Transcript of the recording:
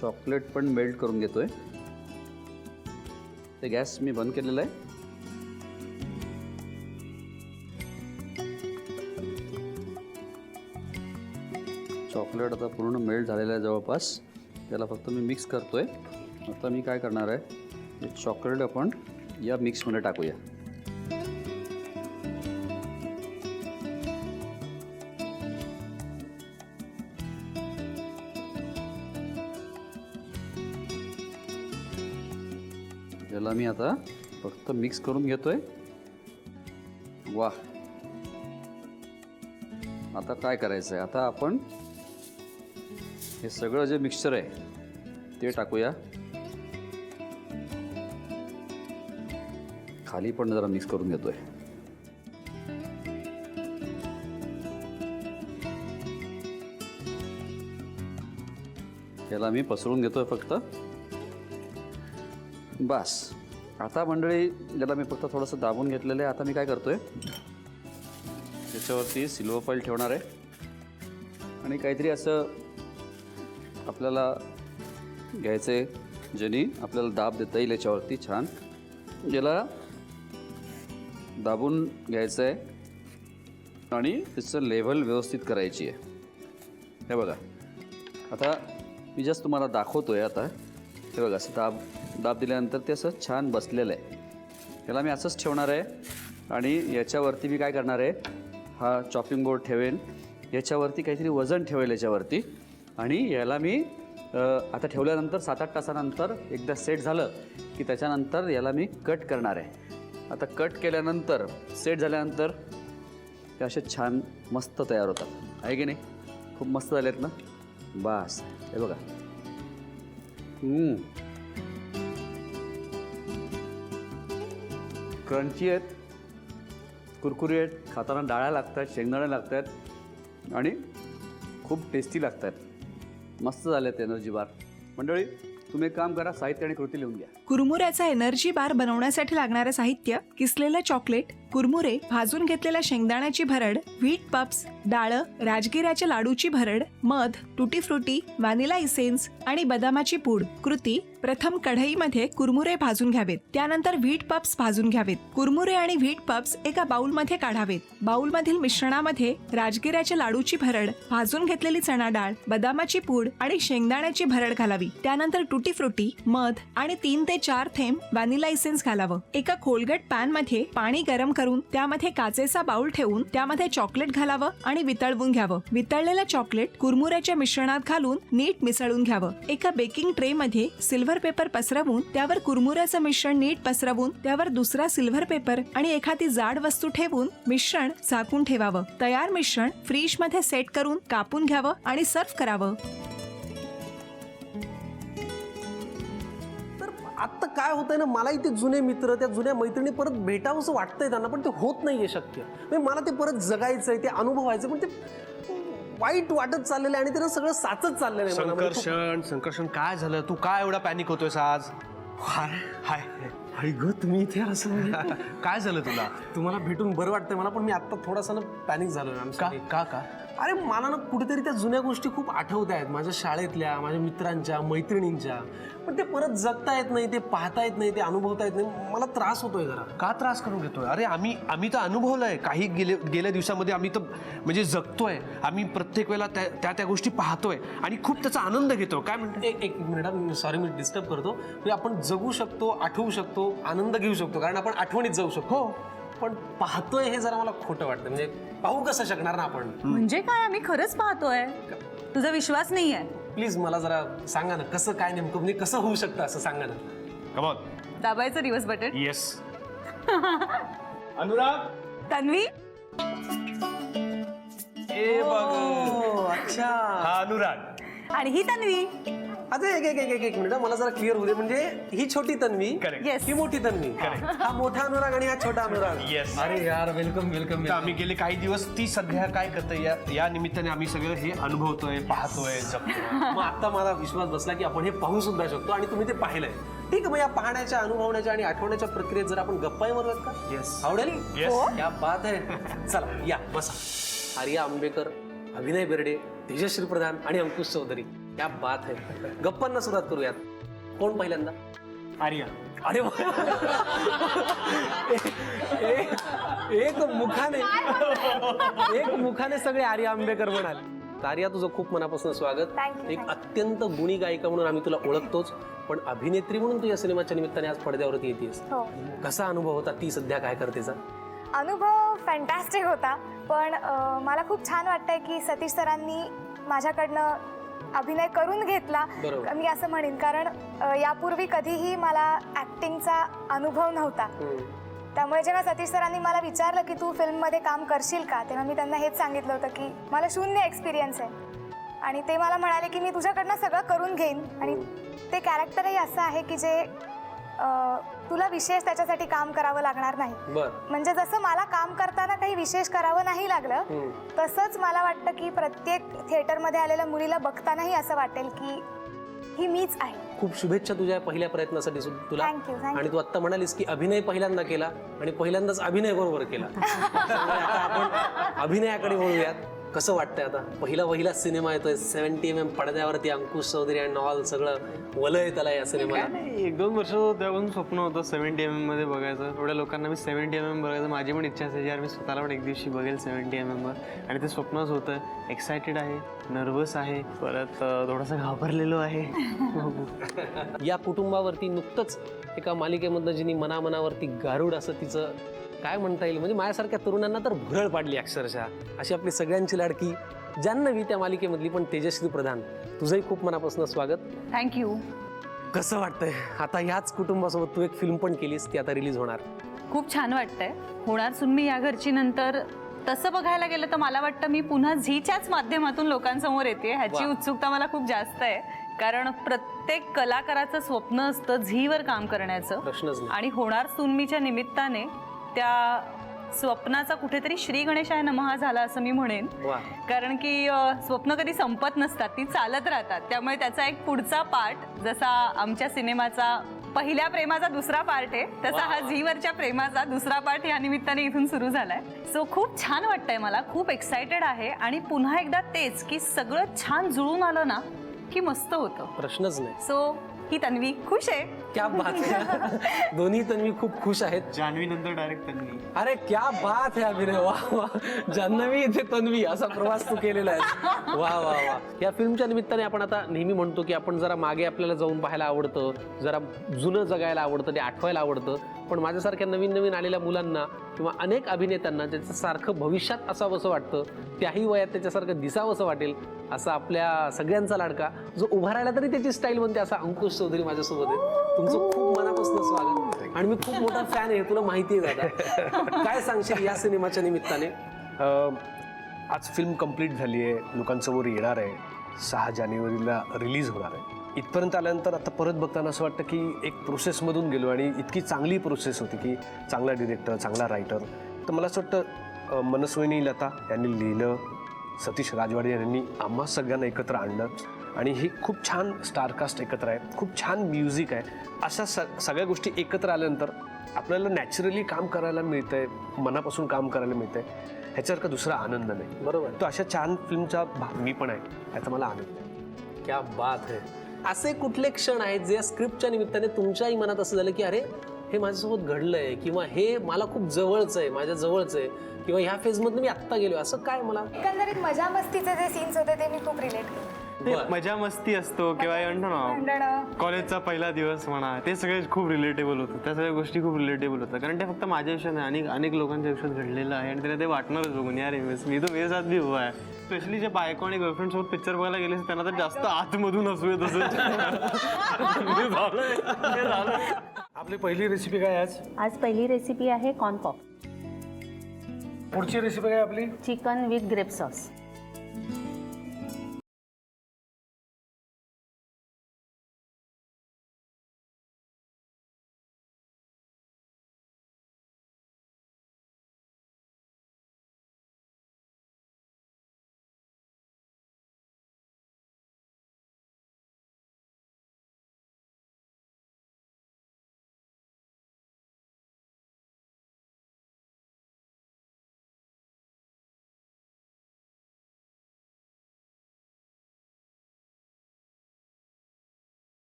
Chocolate पण melt करून घेतोय. ते गॅस मी बंद केलेला आहे. चॉकलेट आता पूर्ण मेल्ट झालेलं आहे जवळपास. त्याला फक्त मी मिक्स करतोय. आता मी काय करणार आहे, हे चॉकलेट आपण या मिक्समध्ये टाकूया. याला मी आता फक्त मिक्स करून घेतोय. वा, आता काय करायचं आहे, आता आपण हे सगळं जे मिक्सचर आहे ते टाकूया. खाली पण जरा मिक्स करून घेतोय. याला मी पसरून घेतोय फक्त. बस. आता मंडळी याला मी फक्त थोडंसं दाबून घेतलेलं आहे. आता मी काय करतोय, त्याच्यावरती सिल्वर फॉईल ठेवणार आहे आणि काहीतरी असं आपल्याला घ्यायचं आहे ज्याने आपल्याला दाब देता येईल याच्यावरती. छान याला दाबून घ्यायचं आहे आणि त्याचं लेव्हल व्यवस्थित करायची आहे. हे बघा, आता मी जस्ट तुम्हाला दाखवतो आहे. आता हे बघा, असं दाब दिल्यानंतर ते असं छान बसलेलं आहे. याला मी असंच ठेवणार आहे आणि याच्यावरती मी काय करणार आहे, हा चॉपिंग बोर्ड ठेवेन. याच्यावरती काहीतरी वजन ठेवेल याच्यावरती आणि याला मी आता ठेवल्यानंतर 7-8 तासानंतर एकदा सेट झालं की त्याच्यानंतर याला मी कट करणार आहे. आता कट केल्यानंतर सेट झाल्यानंतर ते असे छान मस्त तयार होतात, आहे की नाही? खूप मस्त झाले आहेत ना. बस, हे बघा. क्रंची आहेत, कुरकुरी आहेत, खाताना डाळ्या लागत आहेत, शेंगदाणे लागत आहेत आणि खूप टेस्टी लागत आहेत. मस्त झाले आहेत एनर्जी बार. मंडळी, तुम्ही एक काम करा, साहित्य आणि कृती लिहून घ्या. कुरमुऱ्याचा एनर्जी बार बनवण्यासाठी लागणारे साहित्य: किसलेलं चॉकलेट, कुरमुरे, भाजून घेतलेल्या शेंगदाण्याची भरड, व्हीट पप्स, डाळं, राजगिऱ्याच्या लाडूची भरड, मध, टुटी फ्रुटी, व्हॅनिला इसेन्स आणि बदामाची पूड. कृती: प्रथम कढईमध्ये कुरमुरे भाजून घ्यावेत. त्यानंतर व्हीट पप्स भाजून घ्यावेत. कुरमुरे आणि व्हीट पप्स एका बाउलमध्ये काढावेत. बाउलमधील मिश्रणामध्ये राजगिऱ्याच्या लाडूची भरड, भाजून घेतलेली चणा डाळ, बदामाची पूड आणि शेंगदाण्याची भरड घालावी. त्यानंतर टुटी फ्रुटी, मध आणि 3 ते 4 थेंब व्हॅनिला इसेन्स घालावं. एका खोलगट पॅन मध्ये पाणी गरम करून त्यामध्ये काचेचा बाउल ठेवून त्यामध्ये चॉकलेट घालावं आणि वितळवून घ्यावं. वितळलेलं चॉकलेट कुरमुऱ्याच्या मिश्रणात घालून नीट मिसळून घ्यावं. एका बेकिंग ट्रे मध्ये सिल्वर पेपर पसरवून त्यावर कुरमुऱ्याचं मिश्रण नीट पसरवून त्यावर दुसरा सिल्वर पेपर आणि एखादी जाड वस्तू ठेवून मिश्रण झाकून ठेवावं. तयार मिश्रण फ्रीज मध्ये सेट करून कापून घ्यावं आणि सर्व्ह करावं. आता काय होतंय ना, मलाही ते जुने मित्र, त्या जुन्या मैत्रिणी परत भेटावंसं वाटतंय त्यांना, पण ते होत नाहीये शक्य. म्हणजे मला ते परत जगायचंय, ते अनुभवायचं, पण ते वाईट वाटत चाललेलं आहे आणि त्यानं सगळं साचत चाललेलं आहे. संकर्षण काय झालं? तू काय एवढा पॅनिक होतोयस आज? हाय हाय हाय ग, तुम्ही इथे असं काय झालं तुला? तुम्हाला भेटून बरं वाटतंय मला, पण मी आता थोडासा ना पॅनिक झालो. का? अरे मला ना कुठेतरी त्या जुन्या गोष्टी खूप आठवत आहेत, माझ्या शाळेतल्या, माझ्या मित्रांच्या, मैत्रिणींच्या. पण ते परत जगता येत नाही, ते पाहता येत नाही, ते अनुभवता येत नाही. मला त्रास होतोय जरा. का त्रास करून घेतोय? अरे आम्ही तर अनुभवलंय. काही गेल्या दिवसामध्ये आम्ही तर म्हणजे जगतोय. आम्ही प्रत्येक वेळेला त्या गोष्टी पाहतोय आणि खूप त्याचा आनंद घेतो. काय म्हणतो? एक मिनिट, सॉरी मी डिस्टर्ब करतो. म्हणजे आपण जगू शकतो, आठवू शकतो, आनंद घेऊ शकतो, कारण आपण आठवणीत जाऊ शकतो. हो, पण पाहतोय हे जरा मला खोटं वाटतं. म्हणजे पाहू कसं शकणार ना आपण? म्हणजे काय, आम्ही खरंच पाहतोय. तुझा विश्वास नाहीये? प्लीज मला जरा सांगा ना, कसं काय नेमकं, म्हणजे कसं होऊ शकतं असं सांगा ना. Come on. दाबायचं reverse button. Yes. Anurag, Tanvi, ए बघ. अच्छा, हा अनुराग आणि ही तन्वी. आता एक मिनिट, मला जरा क्लिअर होऊ दे. म्हणजे ही छोटी तन्वी, Correct. Yes. ही मोठी तन्वी, हा मोठा अनुराग आणि हा छोटा अनुराग. Yes. अरे यार, वेलकम वेलकम. तर आम्ही गेले काही दिवस ती सध्या काय करतोय या निमित्ताने आम्ही सगळं हे अनुभवतोय, पाहतोय, जगतोय. मग आता मला विश्वास बसला की आपण हे पाहू सुद्धा शकतो आणि तुम्ही ते पाहिलंय. ठीक आहे, मग या पाहण्याच्या, अनुभवण्याच्या आणि आठवण्याच्या प्रक्रियेत जर आपण गप्पाही मारूयात का? Yes. आवडेल? Yes. हो? क्या बात आहे. चला या, बसा. आर्या आंबेकर, अभिनय बेर्डे, तेजश्री प्रधान आणि अंकुश चौधरी. क्या बात आहे. गप्पांना सुरुवात करूयात. कोण पहिल्यांदा? आर्या. अरे वा. एक मुखाने सगळे आर्या आंबेकर म्हणाले. आर्या, तुझं खूप मनापासून स्वागत. एक अत्यंत गुणी गायिका म्हणून आम्ही तुला ओळखतोच, पण अभिनेत्री म्हणून तू या सिनेमाच्या निमित्ताने आज पडद्यावरती येतेस. कसा अनुभव होता? ती सध्या काय करतेचा? अनुभव फॅन्टॅस्टिक होता, पण मला खूप छान वाटतंय की सतीश सरांनी माझ्याकडनं अभिनय करून घेतला, मी असं म्हणेन. कारण यापूर्वी कधीही मला ॲक्टिंगचा अनुभव नव्हता. त्यामुळे जेव्हा सतीश सरांनी मला विचारलं की तू फिल्ममध्ये काम करशील का, तेव्हा मी त्यांना हेच सांगितलं होतं की मला 0 एक्सपिरियन्स आहे. आणि ते मला म्हणाले की मी तुझ्याकडनं सगळं करून घेईन. आणि ते कॅरेक्टरही असं आहे की जे तुला विशेष त्याच्यासाठी काम करावं लागणार नाही. म्हणजे जसं मला काम करताना काही विशेष करावं नाही लागलं, तसंच मला वाटतं की प्रत्येक थिएटरमध्ये आलेल्या मुलीला बघतानाही असं वाटेल की ही मीच आहे. खूप शुभेच्छा तुझ्या पहिल्या प्रयत्नासाठी तुला. आणि तू आत्ता म्हणालीस की अभिनय पहिल्यांदा केला आणि पहिल्यांदाच अभिनय बरोबर केला. आता आपण अभिनयाकडे वळूयात. कसं वाटतंय आता? पहिला सिनेमा येतोय, 70 mm पडद्यावरती अंकुश चौधरी आणि नॉल सगळं वलय त्याला या सिनेमाला. 1-2 वर्ष त्यापासून स्वप्न होतं 70 mm मध्ये बघायचं. एवढ्या लोकांना मी 70 mm बघायचं. माझी पण इच्छा असायची यार मी स्वतःला पण एक दिवशी बघेल 70 mm वर. आणि ते स्वप्नच होतं. एक्सायटेड आहे, नर्वस आहे, परत थोडंसं घाबरलेलो आहे. या कुटुंबावरती नुकतंच एका मालिकेमधनं जिनी मनामनावरती गारुड असं तिचं काय म्हणता येईल, म्हणजे माझ्यासारख्या तरुणांना तर भुरळ पाडली अक्षरशः. अशी आपली सगळ्यांची लाडकी जान्हवी त्या मालिकेमधली, पण तेजश्री प्रधान, तुझंही खूप मनापासून स्वागत. थँक्यू. कसं वाटतंय आता ह्याच कुटुंबासोबत तू एक फिल्म पण केलीस, ती आता रिलीज होणार? खूप छान वाटतंय. होणार सुन्मी या घरची नंतर तसं बघायला गेलं तर मला वाटतं मी पुन्हा झीच्याच माध्यमातून लोकांसमोर येते. ह्याची उत्सुकता मला खूप जास्त आहे. कारण प्रत्येक कलाकाराचं स्वप्न असतं झीवर काम करण्याचं. प्रश्नच नाही. आणि होणार सुन्मीच्या निमित्ताने त्या स्वप्नाचा कुठेतरी श्री गणेशाय नमः झाला असं मी म्हणेन. कारण की स्वप्न कधी संपत नसतात, ती चालत राहतात. त्यामुळे त्याचा एक पुढचा पार्ट, जसा आमच्या सिनेमाचा पहिल्या प्रेमाचा दुसरा पार्ट आहे, तसा हा झीवरच्या प्रेमाचा दुसरा पार्ट या निमित्ताने इथून सुरू झालाय. सो खूप छान वाटतंय मला, खूप एक्सायटेड आहे. आणि पुन्हा एकदा तेच की सगळं छान जुळून आलं ना की मस्त होतं. प्रश्नच नाही. सो ही तन्वी खुश आहे. क्या बात आहे. दोन्ही तन्वी खूप खुश आहेत. जान्हवी नंतर डायरेक्ट तन्वी. अरे क्या बात है अभिनय. वा वा. जान्हवी ते तन्वी असा प्रवास तू केलेला आहे. वा वा वा. या फिल्मच्या निमित्ताने आपण आता नेहमी म्हणतो की आपण जरा मागे आपल्याला जाऊन पाहायला आवडतं, जरा जुनं जगायला आवडतं, ते आठवायला आवडतं. पण माझ्यासारख्या नवीन आलेल्या मुलांना किंवा अनेक अभिनेत्यांना त्याच्यासारखं भविष्यात असावंसं वाटतं, त्याही वयात त्याच्यासारखं दिसावंसं वाटेल असा आपल्या सगळ्यांचा लाडका, जो उभा राहिला तरी त्याची स्टाईल बनते, असा अंकुश चौधरी माझ्यासोबत आहे. तुमचं खूप मनापासून स्वागत. आणि मी खूप मोठा फॅन आहे, तुला माहिती आहे दादा. काय सांगशील या सिनेमाच्या निमित्ताने? आज फिल्म कंप्लीट झाली आहे, लोकांसमोर येणार आहे, 6 जानेवारीला रिलीज होणार आहे. इथपर्यंत आल्यानंतर आता परत बघताना असं वाटतं की एक प्रोसेसमधून गेलो आणि इतकी चांगली प्रोसेस होती की चांगला डिरेक्टर, चांगला रायटर. तर मला असं वाटतं मनस्विनी लता यांनी लिहिलं, सतीश राजवाडे यांनी आम्हा सगळ्यांना एकत्र आणलं आणि ही खूप छान स्टारकास्ट एकत्र आहे, खूप छान म्युझिक आहे. अशा सगळ्या गोष्टी एकत्र आल्यानंतर आपल्याला नॅचरली काम करायला मिळतंय, मनापासून काम करायला मिळतंय. ह्याच्यासारखा दुसरा आनंद नाही. बरोबर. तो अशा छान फिल्मचा भाग मी पण आहे, याचा मला आनंद आहे. क्या बात है. असे कुठले क्षण आहेत जे या स्क्रिप्टच्या निमित्ताने तुमच्याही मनात असं झालं की अरे हे माझ्यासोबत घडलंय, किंवा हे मला खूप जवळचं आहे, माझ्या जवळचं आहे, किंवा ह्या फेजमधून मी आत्ता गेलो, असं काय? मला एकंदरीत मजा मस्तीचे जे सीन्स होते ते मी खूप रिलेट केले. मजा मस्ती असतो किंवा म्हणतो ना कॉलेजचा पहिला दिवस म्हणा, ते सगळे खूप रिलेटेबल होतं. त्या सगळ्या गोष्टी खूप रिलेटेबल होतं. कारण ते फक्त माझ्या आयुष्यात नाही, अनेक लोकांच्या आयुष्यात घडलेलं आहे आणि त्याला ते वाटणारच बघून यार मी तो मेरे साथ भी हुआ है. स्पेशली जे बायको आणि गर्लफ्रेंड सोबत पिक्चर बघायला गेले त्यांना तर जास्त आतमधून असू येत असं. आपली पहिली रेसिपी काय आज पहिली रेसिपी आहे कॉर्न पॉप. पुढची रेसिपी काय आपली? Chicken with grape sauce.